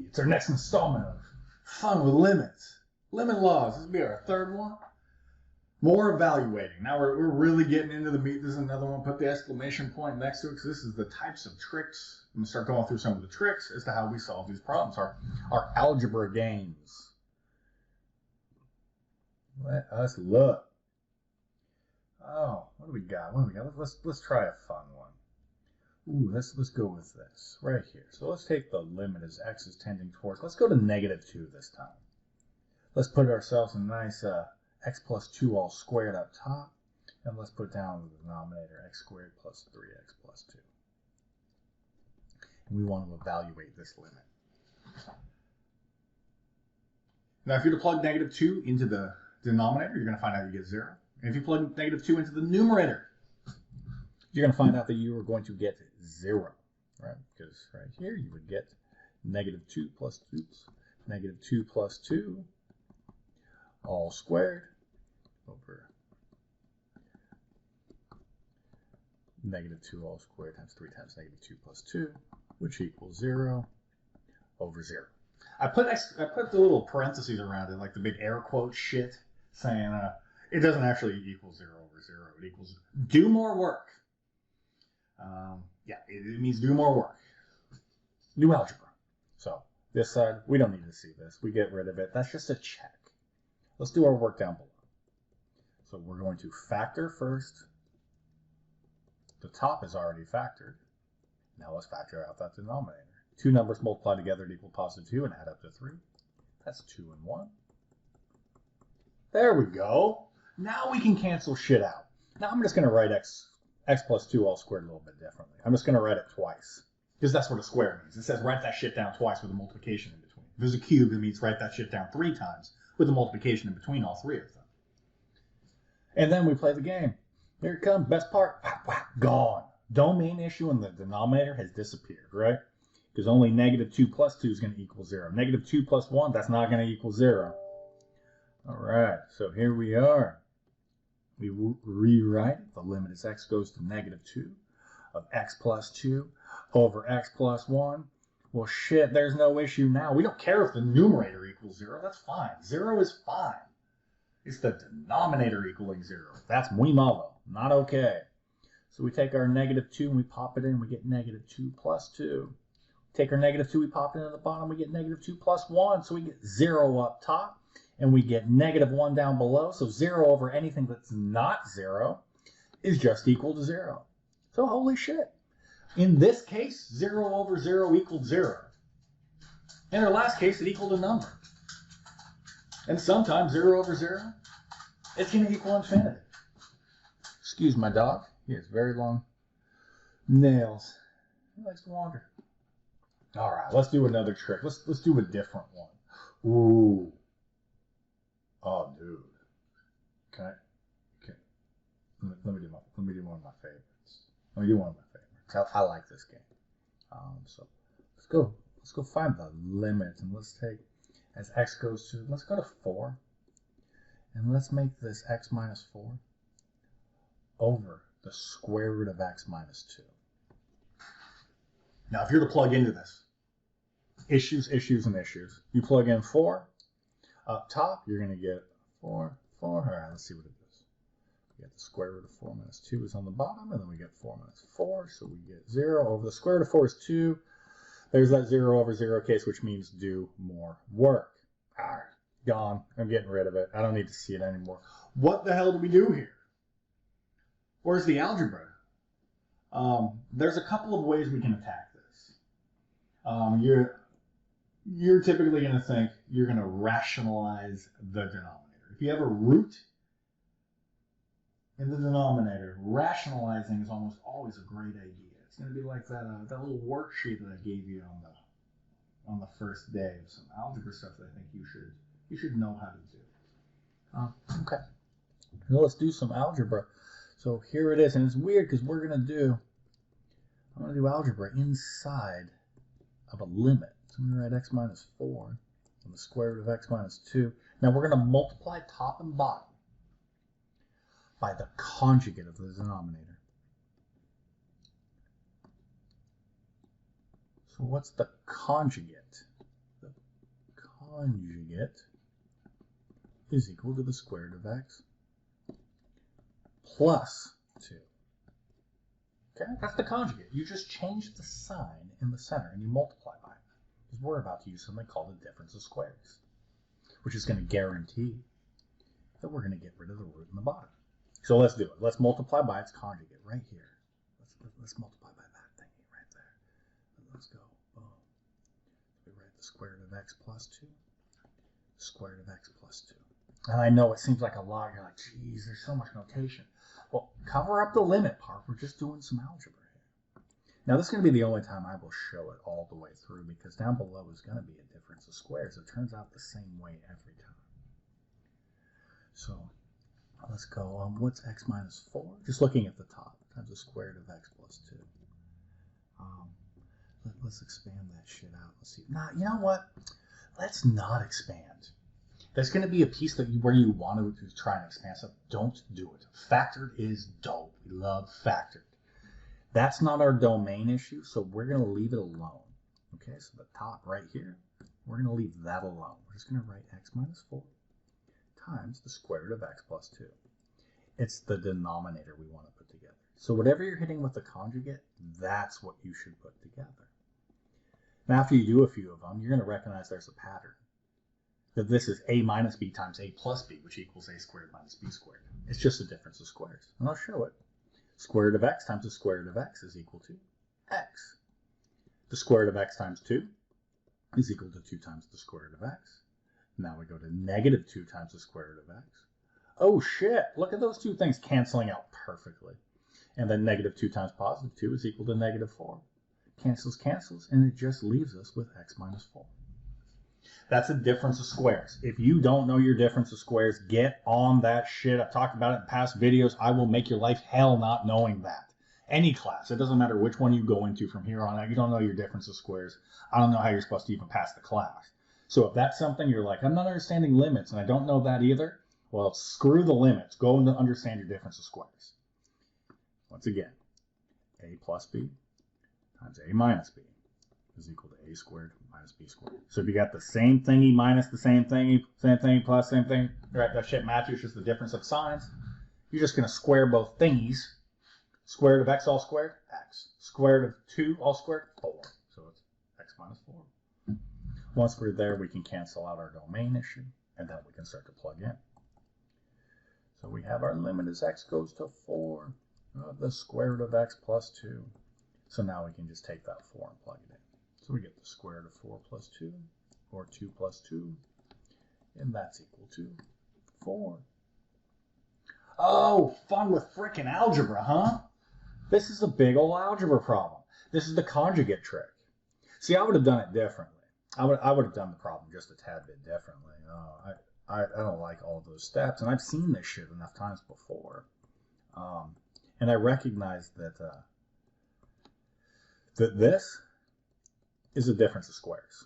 It's our next installment of Fun with Limits. Limit laws. This will be our third one. More evaluating. Now we're really getting into the meat. This is another one. Put the exclamation point next to it because this is the types of tricks. I'm going to start going through some of the tricks as to how we solve these problems. Our algebra games. Let us look. Oh, what do we got? Let's try a fun one. Ooh, let's go with this right here. So let's take the limit as x is tending towards. Let's go to -2 this time. Let's put ourselves a nice x plus 2 all squared up top, and let's put down the denominator x squared plus 3x plus 2. And we want to evaluate this limit. Now, if you're to plug -2 into the denominator, you're going to find out you get 0. And if you plug -2 into the numerator, you're going to find out that you are going to get 0, right? Because right here you would get -2 plus 2, -2 plus 2 all squared over -2 all squared times 3 times -2 plus 2, which equals 0 over 0. I put the little parentheses around it, like the big air quote shit, saying it doesn't actually equal 0 over 0. It equals do more work. Yeah, it means do more work. New algebra. So this side, we don't need to see this. We get rid of it. That's just a check. Let's do our work down below. So we're going to factor first. The top is already factored. Now let's factor out that denominator. Two numbers multiply together to equal +2 and add up to 3. That's 2 and 1. There we go. Now we can cancel shit out. Now I'm just going to write x plus 2 all squared a little bit differently. I'm just going to write it twice, because that's what a square means. It says write that shit down twice with a multiplication in between. If there's a cube, it means write that shit down 3 times with a multiplication in between all 3 of them. And then we play the game. Here it comes. Best part. Gone. Domain issue in the denominator has disappeared, right? Because only -2 plus 2 is going to equal 0. -2 plus 1, that's not going to equal 0. All right, so here we are. We rewrite the limit as x goes to -2 of x plus 2 over x plus 1. Well, shit, there's no issue now. We don't care if the numerator equals 0. That's fine. 0 is fine. It's the denominator equaling 0. That's muy malo. Not okay. So we take our -2 and we pop it in. We get -2 plus 2. Take our -2, we pop it in at the bottom. We get -2 plus 1. So we get 0 up top. And we get -1 down below. So 0 over anything that's not 0 is just equal to 0. So holy shit. In this case, 0 over 0 equaled 0. In our last case, it equaled a number. And sometimes 0 over 0, it's going to equal infinity. Excuse my dog. He has very long nails. He likes to wander. All right, let's do another trick. Let's do a different one. Ooh. Oh, dude. Okay. Let me do one of my favorites. I like this game. So let's go find the limit, and let's take as x goes to, let's go to 4, and let's make this x minus 4 over the square root of x minus 2. Now, if you're to plug into this, issues, and issues, you plug in 4. Up top, you're going to get 4. All right, let's see what it is. We get the square root of 4 minus 2 is on the bottom, and then we get 4 minus 4, so we get 0 over the square root of 4 is 2. There's that 0 over 0 case, which means do more work. All right, gone. I'm getting rid of it. I don't need to see it anymore. What the hell do we do here? Where's the algebra? There's a couple of ways we can attack this. You're typically going to think you're going to rationalize the denominator. If you have a root in the denominator, rationalizing is almost always a great idea. It's going to be like that little worksheet that I gave you on the first day of some algebra stuff that I think you should know how to do. Okay, now let's do some algebra. So here it is, and it's weird because I'm going to do algebra inside of a limit. So I'm going to write x minus 4 and the square root of x minus 2. Now we're going to multiply top and bottom by the conjugate of the denominator. So what's the conjugate? The conjugate is equal to the square root of x plus 2. Okay, that's the conjugate. You just change the sign in the center and you multiply by it. Because we're about to use something called the difference of squares, which is going to guarantee that we're going to get rid of the root in the bottom. So let's do it. Let's multiply by its conjugate right here. Let's multiply by that thingy right there. Let's go. Boom. We write the square root of x plus 2. Square root of x plus 2. And I know it seems like a lot. You're like, geez, there's so much notation. Well, cover up the limit part. We're just doing some algebra here. Now, this is going to be the only time I will show it all the way through, because down below is going to be a difference of squares. It turns out the same way every time. So let's go. What's x minus 4? Just looking at the top times the square root of x plus 2. Let's expand that shit out. Let's see. Nah, you know what? Let's not expand. There's going to be a piece that where you want to try and expand stuff. Don't do it. Factored is dope. We love factored. That's not our domain issue, so we're going to leave it alone. Okay, so the top right here, we're going to leave that alone. We're just going to write x minus 4 times the square root of x plus 2. It's the denominator we want to put together. So whatever you're hitting with the conjugate, that's what you should put together. Now, after you do a few of them, you're going to recognize there's a pattern. That this is a minus b times a plus b, which equals a squared minus b squared. It's just a difference of squares. And I'll show it. Square root of x times the square root of x is equal to x. The square root of x times 2 is equal to 2 times the square root of x. Now we go to negative 2 times the square root of x. Oh shit, look at those two things canceling out perfectly. And then negative 2 times positive 2 is equal to negative 4. Cancels, and it just leaves us with x minus 4. That's a difference of squares. If you don't know your difference of squares, get on that shit. I've talked about it in past videos. I will make your life hell not knowing that. Any class, it doesn't matter which one you go into from here on out. You don't know your difference of squares. I don't know how you're supposed to even pass the class. So if that's something you're like, I'm not understanding limits, and I don't know that either, well, screw the limits. Go and understand your difference of squares. Once again, a plus b times a minus b is equal to a squared minus b squared. So if you got the same thingy minus the same thingy plus same thing, right? That shit matches, just the difference of signs. You're just going to square both thingies. Square root of x all squared, x. Square root of 2 all squared, 4. So it's x minus 4. Once we're there, we can cancel out our domain issue, and then we can start to plug in. So we have our limit as x goes to 4 of the square root of x plus 2. So now we can just take that 4 and plug it in. So we get the square root of 4 plus 2, or 2 plus 2, and that's equal to 4. Oh, fun with frickin' algebra, huh? This is a big old algebra problem. This is the conjugate trick. See, I would have done it differently. I would have done the problem just a tad bit differently. I don't like all those steps, and I've seen this shit enough times before. And I recognize that that this is a difference of squares.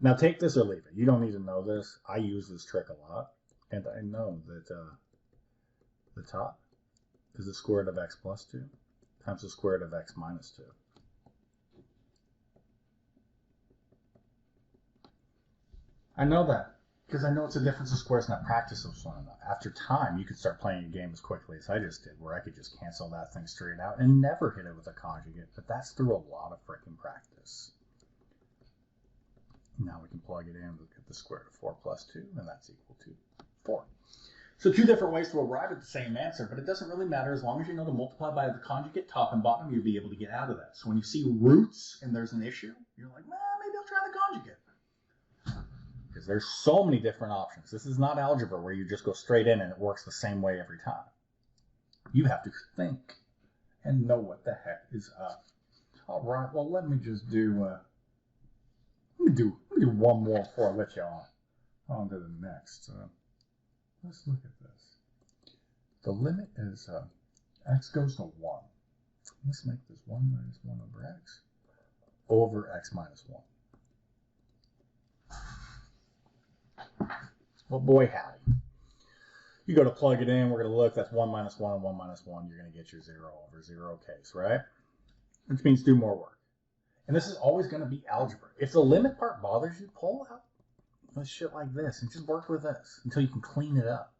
Now take this or leave it. You don't need to know this. I use this trick a lot, and I know that the top is the square root of x plus 2 times the square root of x minus 2. I know that because I know it's a difference of squares and I practice this one enough. After time, you could start playing a game as quickly as I just did, where I could just cancel that thing straight out and never hit it with a conjugate, but that's through a lot of freaking practice. Now we can plug it in, look at the square root of 4 plus 2, and that's equal to 4. So two different ways to arrive at the same answer, but it doesn't really matter. As long as you know to multiply by the conjugate top and bottom, you'll be able to get out of that. So when you see roots and there's an issue, you're like, well, maybe I'll try the conjugate. Because there's so many different options. This is not algebra where you just go straight in and it works the same way every time. You have to think and know what the heck is up. All right, well, let me just do one more before I let you on to the next. Let's look at this. The limit is x goes to 1. Let's make this 1 minus 1 over x over x minus 1. Well, boy, howdy. You go to plug it in, we're going to look, that's 1 minus 1 and 1 minus 1. You're going to get your 0 over 0 case, right? Which means do more work. And this is always going to be algebra. If the limit part bothers you, pull out shit like this and just work with this until you can clean it up.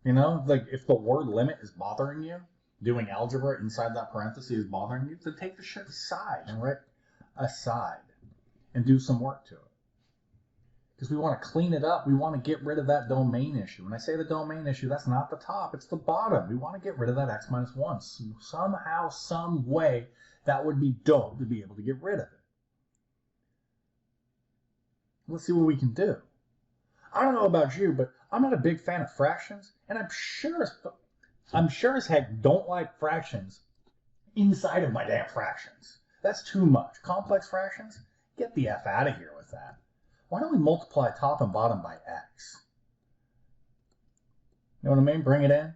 You know, like if the word limit is bothering you, doing algebra inside that parenthesis is bothering you, then take the shit aside and write aside and do some work to it. Because we want to clean it up. We want to get rid of that domain issue. When I say the domain issue, that's not the top, it's the bottom. We want to get rid of that x minus 1. Somehow, some way, that would be dope to be able to get rid of it. Let's see what we can do. I don't know about you, but I'm not a big fan of fractions, and I'm sure as heck don't like fractions inside of my damn fractions. That's too much. Complex fractions? Get the F out of here with that. Why don't we multiply top and bottom by x? You know what I mean? Bring it in.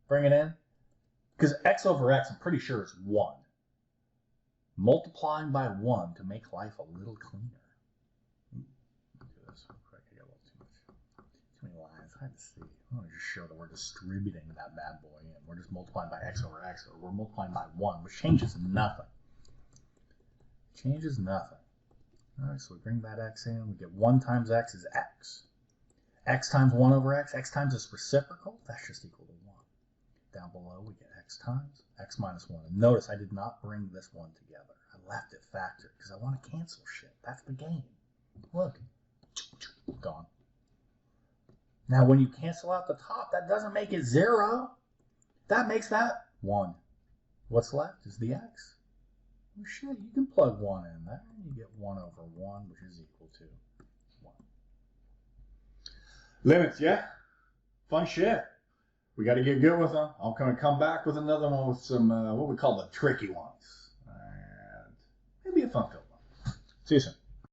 Bring it in. Because x over x, I'm pretty sure is 1. Multiplying by 1 to make life a little cleaner. I had to see. I want to just show that we're distributing that bad boy in. We're just multiplying by x over x, or we're multiplying by 1, which changes nothing. Changes nothing. All right, so we bring that x in. We get 1 times x is x. X times 1 over x times its reciprocal, that's just equal to 1. Down below, we get x times x minus 1. And notice I did not bring this one together. I left it factored because I want to cancel shit. That's the game. Look. Gone. Now, when you cancel out the top, that doesn't make it 0. That makes that 1. What's left is the x. Well, shit, you can plug 1 in there, and you get 1 over 1, which is equal to 1. Limits, yeah? Fun shit. We got to get good with them. I'm going to come back with another one with some, what we call the tricky ones. And maybe a fun-filled one. See you soon.